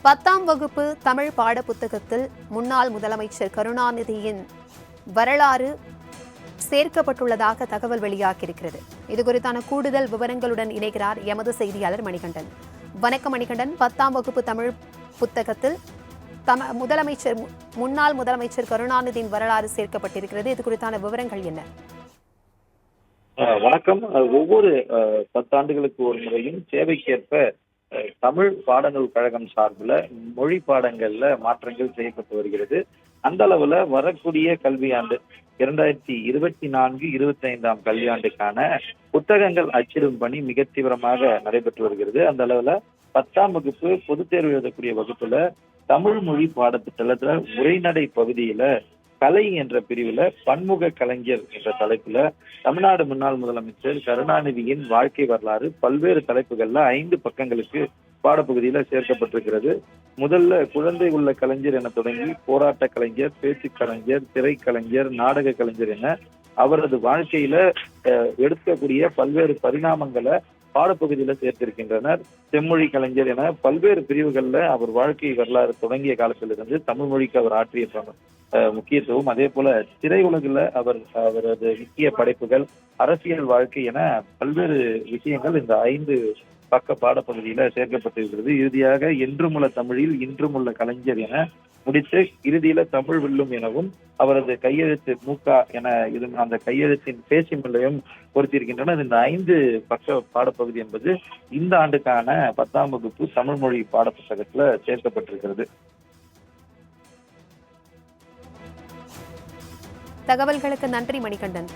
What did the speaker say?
10ஆம் வகுப்பு தமிழ் பாட புத்தகத்தில் முன்னாள் முதலமைச்சர் கருணாநிதியின் வரலாறு சேர்க்கப்பட்டுள்ளதாக தகவல் வெளியாகியிருக்கிறது. இதுகுறித்தான கூடுதல் விவரங்களுடன் இணைகிறார் எமது செய்தியாளர் மணிகண்டன். வணக்கம் மணிகண்டன். 10ஆம் வகுப்பு தமிழ் புத்தகத்தில் முன்னாள் முதலமைச்சர் கருணாநிதியின் வரலாறு சேர்க்கப்பட்டிருக்கிறது. இது குறித்தான விவரங்கள் என்ன? வணக்கம். ஒவ்வொரு 10 ஆண்டுகளுக்கு ஒரு முறையும் தேவைக்கேற்ப தமிழ் பாடநூல் கழகம் சார்பில் மொழி பாடங்கள்ல மாற்றங்கள் செய்யப்பட்டு வருகிறது. அந்த அளவுல வரக்கூடிய கல்வியாண்டு 2024-25 கல்வியாண்டுக்கான புத்தகங்கள் அச்சிடும் பணி மிக தீவிரமாக நடைபெற்று வருகிறது. அந்த அளவுல 10ஆம் வகுப்பு பொதுத் தேர்வு எழுதக்கூடிய வகுப்புல தமிழ் மொழி பாடத்திட்டத்துல உரைநடை பகுதியில கலை என்ற பிரிவுல பன்முக கலைஞர் என்ற தலைப்புல தமிழ்நாடு முன்னாள் முதலமைச்சர் கருணாநிதியின் வாழ்க்கை வரலாறு பல்வேறு தலைப்புகள்ல 5 பக்கங்களுக்கு பாடப்பகுதியில சேர்க்கப்பட்டிருக்கிறது. முதல்ல குழந்தை உள்ள கலைஞர் என தொடங்கி போராட்ட கலைஞர், பேச்சு கலைஞர், திரைக்கலைஞர், நாடக கலைஞர் என அவரது வாழ்க்கையில எடுக்கக்கூடிய பல்வேறு பரிணாமங்களை பாடப்பகுதியில சேர்த்திருக்கின்றனர். செம்மொழி கலைஞர் என பல்வேறு பிரிவுகள்ல அவர் வாழ்க்கை வரலாறு தொடங்கிய காலத்திலிருந்து தமிழ் மொழிக்கு அவர் ஆற்றிய முக்கியத்துவம், அதே போல திரையுலகில் அவரது முக்கிய படைப்புகள், அரசியல் வாழ்க்கை என பல்வேறு விஷயங்கள் இந்த 5 பக்க பாடப்பகுதியில சேர்க்கப்பட்டிருக்கிறது. இறுதியாக என்றுமுள்ள தமிழில் இன்றுமுள்ள கலைஞர் என முடித்து இறுதியில தமிழ் வெல்லும் எனவும் அவரது கையெழுத்து மூக்கா என அந்த கையெழுத்தின் பேசி முல்லையும் பொறுத்திருக்கின்றனர். இந்த 5 பக்க பாடப்பகுதி என்பது இந்த ஆண்டுக்கான 10ஆம் வகுப்பு தமிழ் மொழி பாடப்புத்தகத்துல சேர்க்கப்பட்டிருக்கிறது. தகவல்களுக்கு நன்றி மணிகண்டன்.